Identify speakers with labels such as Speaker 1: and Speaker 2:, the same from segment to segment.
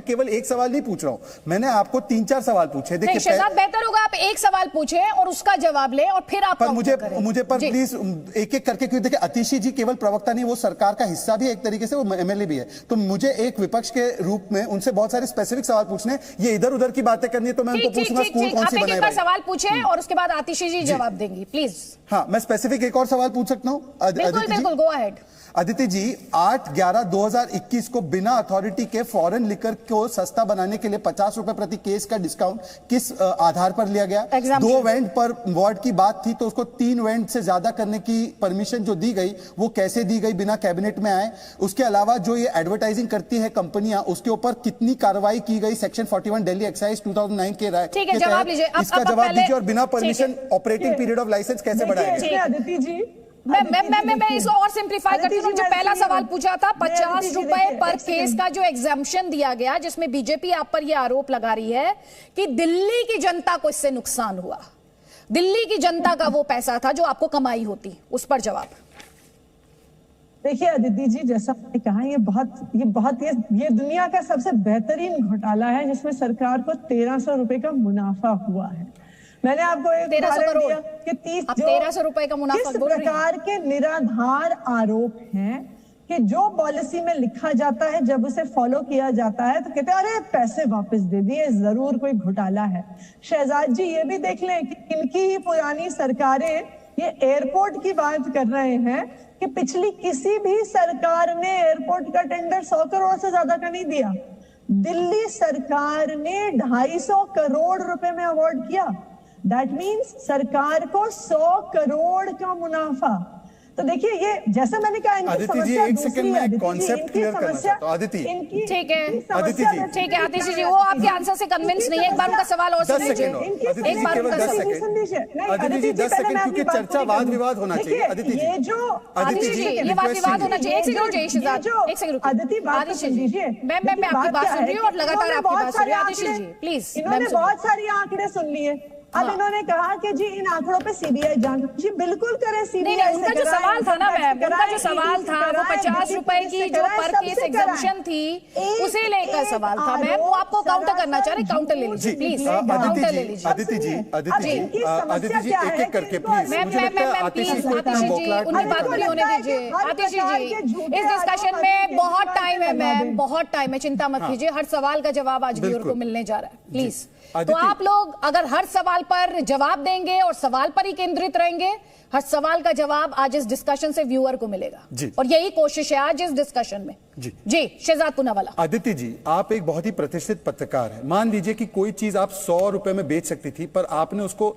Speaker 1: केवल एक सवाल नहीं पूछ रहा हूं, मैंने आपको 3-4 सवाल पूछे। देखिए
Speaker 2: शहजाद, बेहतर होगा आप एक सवाल पूछें और उसका जवाब लें और फिर आप
Speaker 1: मुझे पर प्लीज एक-एक करके, क्योंकि देखिए आतिशी जी केवल प्रवक्ता नहीं, वो सरकार का हिस्सा भी है एक तरीके से, वो एमएलए भी है, तो मुझे एक विपक्ष के रूप में उनसे बहुत सारे स्पेसिफिक सवाल पूछने, ये इधर उधर की बातें करनी है तो मैं उनको पूछूंगा स्कूल कौन सी बनाए।
Speaker 2: सवाल पूछे और उसके बाद आतिशी जी जवाब देंगी, प्लीज।
Speaker 1: हाँ, मैं स्पेसिफिक एक और सवाल पूछ सकता हूँ?
Speaker 2: बिल्कुल, गो अहेड।
Speaker 1: अदिति जी, 8/11/2021 को बिना अथॉरिटी के फॉरेन लिकर को सस्ता बनाने के लिए 50 रुपए प्रति केस का डिस्काउंट किस आधार पर लिया गया? 2 वेंट पर वार्ड की बात थी, तो उसको 3 वेंट से ज्यादा करने की परमिशन जो दी गई वो कैसे दी गई बिना कैबिनेट में आए? उसके अलावा जो ये एडवर्टाइजिंग करती है कंपनियां, उसके ऊपर कितनी कार्रवाई की गई सेक्शन 41 दिल्ली एक्साइज 2009 के राय? इसका जवाब दीजिए, और बिना permission operating period of licence कैसे बढ़ाया गया?
Speaker 2: अदिति जी, मैं इसको और सिंप्लीफाई करती हूँ। जो पहला सवाल पूछा था 50 रुपए पर केस का जो एग्जाम्पशन दिया गया, जिसमें बीजेपी आप पर यह आरोप लगा रही है कि दिल्ली की जनता को इससे नुकसान हुआ, दिल्ली की जनता का वो पैसा था जो आपको कमाई होती, उस पर जवाब।
Speaker 3: देखिए अदिति जी, जैसा मैंने कहा, ये दुनिया का सबसे बेहतरीन घोटाला है जिसमें सरकार को 1300 रुपए का मुनाफा हुआ है। मैंने आपको एक
Speaker 2: 1300 करोड़
Speaker 3: कि
Speaker 2: 1300 रुपए का मुनाफा,
Speaker 3: किस प्रकार के निराधार आरोप हैं कि जो पॉलिसी में लिखा जाता है जब उसे फॉलो किया जाता है तो कहते हैं अरे पैसे वापस दे दिए, जरूर कोई घोटाला है। शहजाद जी, ये भी देख लें कि इनकी ही पुरानी सरकारें ये एयरपोर्ट की बात कर रहे हैं कि पिछली किसी भी सरकार ने एयरपोर्ट का टेंडर 100 करोड़ से ज्यादा का नहीं दिया। दिल्ली सरकार ने 250 करोड़ रुपए में अवार्ड किया। दैट मीन्स सरकार को 100 करोड़ का मुनाफा। तो देखिए, ये जैसा मैंने कहा,
Speaker 1: अदिति जी एक सेकंड में कॉन्सेप्ट क्लियर करना चाहता हूं। अदिति,
Speaker 2: ठीक है
Speaker 1: अदिति जी,
Speaker 2: ठीक है आतिशी जी, वो आपके आंसर से कन्विंस नहीं है। एक बार उनका सवाल और सुन लीजिए, एक बार उनका सवाल।
Speaker 1: अदिति जी 10 सेकंड, क्योंकि चर्चा वाद विवाद होना चाहिए। अदिति जी,
Speaker 2: ये जो आतिशी जी, ये वाद विवाद होना चाहिए। एक सेकंड रुकिए शहजाद, एक सेकंड रुकिए।
Speaker 3: अदिति,
Speaker 2: आतिशी जी, मैं आपकी बात सुन रही हूँ और लगातार आपकी बात सुन रही हूँ। आतिशी जी प्लीज,
Speaker 3: इन्होंने बहुत सारी आंकड़े सुन लिए। अब इन्होंने कहा कि जी इन आंकड़ों पे सीबीआई जांच, जी बिल्कुल करे सीबीआई।
Speaker 2: उनका जो सवाल था ना मैम, उनका जो सवाल था वो 50 रुपए की जो पर केस एग्जम्पशन थी उसे लेकर सवाल था मैम। वो आपको काउंटर करना चाह रहे, काउंटर ले लीजिए प्लीज, काउंटर ले लीजिए।
Speaker 1: अदिति जी एक एक करके प्लीज।
Speaker 2: मैम प्लीज आतिशी जी, उनकी बात पूरी होने दीजिए। आतिशी जी, इस डिस्कशन में बहुत टाइम है मैम, बहुत टाइम है, चिंता मत कीजिए। हर सवाल का जवाब आज व्यूअर को मिलने जा रहा है, प्लीज। तो आप लोग अगर हर सवाल पर जवाब देंगे और सवाल पर ही केंद्रित रहेंगे, हर सवाल का जवाब आज इस डिस्कशन से व्यूअर को मिलेगा, और यही कोशिश है आज इस डिस्कशन में। जी शहजाद पूनावाला।
Speaker 1: आदिति जी, आप एक बहुत ही प्रतिष्ठित पत्रकार हैं। मान लीजिए कि कोई चीज आप 100 रुपए में बेच सकती थी, पर आपने उसको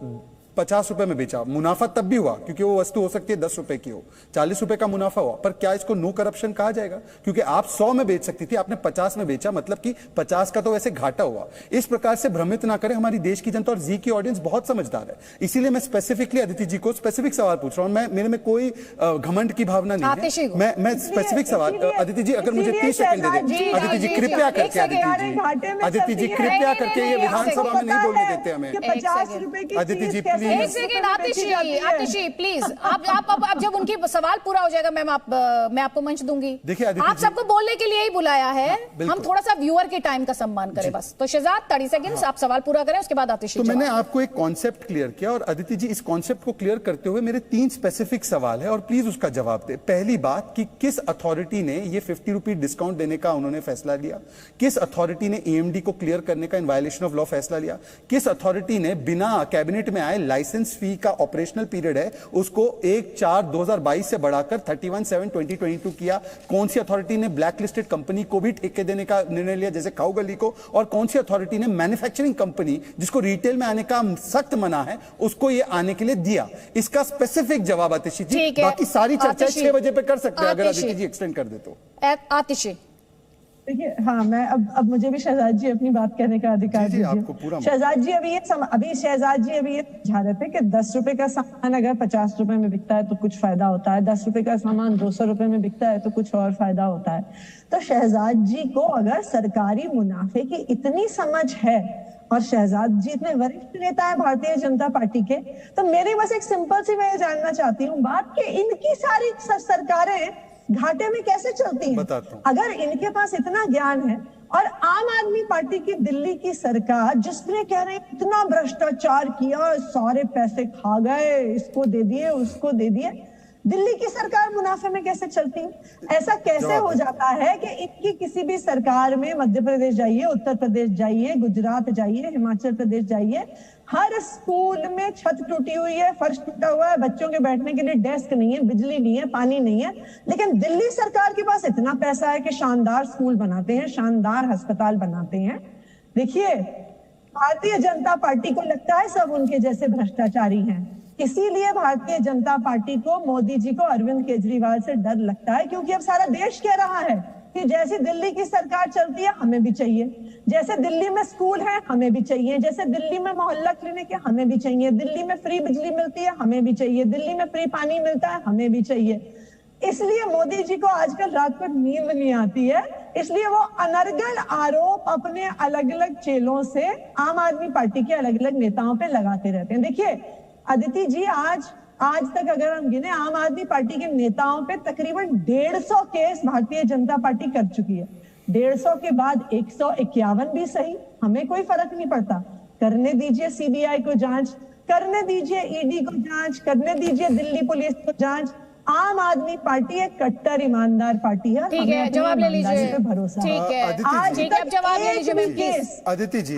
Speaker 1: 50 रुपए में बेचा। मुनाफा तब भी हुआ क्योंकि वो वस्तु हो सकती है 10 रुपए की हो, 40 रुपए का मुनाफा हुआ। पर क्या इसको नो करप्शन कहा जाएगा? क्योंकि आप 100 में बेच सकती थी, आपने 50 में बेचा, मतलब कि 50 का तो वैसे घाटा हुआ। इस प्रकार से भ्रमित ना करें हमारी देश की जनता, और जी की ऑडियंस बहुत समझदार है। इसीलिए मैं स्पेसिफिकली अदिति जी को स्पेसिफिक सवाल पूछ रहा हूं। मेरे में कोई घमंड की भावना नहीं है। मैं स्पेसिफिक सवाल, अदिति जी अगर मुझे 30 सेकंड दे दें। अदिति जी कृपया करके, अदिति जी कृपया करके, ये विधानसभा में नहीं बोलने देते हमें। अदिति जी प्लीज,
Speaker 2: आतिशी प्लीज, आप जब उनकी सवाल पूरा हो जाएगा मैम, मैं आपको मंच दूंगी।
Speaker 1: देखिए
Speaker 2: आप सबको बोलने के लिए ही बुलाया है, हम थोड़ा सा व्यूअर के टाइम का सम्मान करें बस। तो शहजाद 30 सेकंड्स आप सवाल पूरा करें, उसके बाद आतिशी।
Speaker 1: तो मैंने आपको एक कॉन्सेप्ट क्लियर किया, और अदिति जी इस कॉन्सेप्ट को क्लियर करते हुए मेरे 3 स्पेसिफिक सवाल है, और प्लीज उसका जवाब दे। पहली बात कि किस अथॉरिटी ने ये 50 रुपए डिस्काउंट देने का उन्होंने फैसला लिया? किस अथॉरिटी ने ईएमडी को क्लियर करने का इन वायलेशन ऑफ लॉ फैसला लिया? किस अथॉरिटी ने बिना कैबिनेट में आए लाइसेंस फी का ऑपरेशनल पीरियड है उसको 1/4/2022 से बढ़ाकर 31/7/2022 किया? कौन सी अथॉरिटी ने ब्लैक लिस्टेड कंपनी को भी ठेके देने का निर्णय लिया जैसे खाऊ गली को? और कौन सी अथॉरिटी ने मैन्युफैक्चरिंग कंपनी जिसको रिटेल में आने का सख्त मना है उसको ये आने के लिए दिया? इसका स्पेसिफिक जवाब आतिशी जी, बाकी सारी चर्चा 6 बजे पे कर सकते हैं अगर आदित्य जी एक्सटेंड कर दे तो।
Speaker 2: आतिशी
Speaker 3: देखिए, हाँ मैं अब मुझे भी शहजाद जी अपनी बात कहने का अधिकार दीजिए। शहजाद जी अभी शहजाद जी अभी ये समझा रहे थे कि 10 रुपए का सामान अगर 50 रुपए में बिकता है तो कुछ फायदा होता है, 10 रुपए का सामान 200 रुपए में बिकता है तो कुछ और फायदा होता है। तो शहजाद जी को अगर सरकारी मुनाफे की इतनी समझ है, और शहजाद जी इतने वरिष्ठ नेता है भारतीय जनता पार्टी के, तो मेरी बस एक सिंपल सी मैं ये जानना चाहती हूँ बात कि इनकी सारी सरकारें घाटे में कैसे चलती हैं? अगर इनके पास इतना ज्ञान है और आम आदमी पार्टी की दिल्ली की सरकार जिसने कह रहे हैं इतना भ्रष्टाचार किया, सारे पैसे खा गए, इसको दे दिए, उसको दे दिए, दिल्ली की सरकार मुनाफे में कैसे चलती है? ऐसा कैसे हो जाता है कि इनकी किसी भी सरकार में मध्य प्रदेश जाइए, उत्तर प्रदेश जाइए, गुजरात जाइए, हिमाचल प्रदेश जाइए, हर स्कूल में छत टूटी हुई है, फर्श टूटा हुआ है, बच्चों के बैठने के लिए डेस्क नहीं है, बिजली नहीं है, पानी नहीं है, लेकिन दिल्ली सरकार के पास इतना पैसा है कि शानदार स्कूल बनाते हैं, शानदार अस्पताल बनाते हैं। देखिए, भारतीय जनता पार्टी को लगता है सब उनके जैसे भ्रष्टाचारी हैं, इसीलिए भारतीय जनता पार्टी को, मोदी जी को, अरविंद केजरीवाल से डर लगता है, क्योंकि अब सारा देश कह रहा है कि जैसे दिल्ली की सरकार चलती है हमें भी चाहिए, जैसे दिल्ली में स्कूल है हमें भी चाहिए, जैसे दिल्ली में मोहल्ला क्लिनिक है हमें भी चाहिए, दिल्ली में फ्री बिजली मिलती है हमें भी चाहिए, दिल्ली में फ्री पानी मिलता है हमें भी चाहिए। इसलिए मोदी जी को आजकल रात को नींद नहीं आती है, इसलिए वो अनर्गल आरोप अपने अलग अलग चेलों से आम आदमी पार्टी के अलग अलग नेताओं पे लगाते रहते हैं। देखिए अदिति जी, आज तक अगर हम गिने, आम आदमी पार्टी के नेताओं पे तकरीबन 150 केस भारतीय जनता पार्टी कर चुकी है। 150 के बाद 151 भी सही, हमें कोई फर्क नहीं पड़ता, करने दीजिए सीबीआई को जांच, करने दीजिए ईडी को जांच, करने दीजिए दिल्ली पुलिस को जांच। आम आदमी पार्टी एक कट्टर ईमानदार पार्टी है।
Speaker 2: ठीक है, जवाब ले लीजिए।
Speaker 3: भरोसा
Speaker 2: ठीक है,
Speaker 1: अदिति जी,
Speaker 2: ठीक है, अब जवाब ले लीजिए मैम प्लीज।
Speaker 1: अदिति जी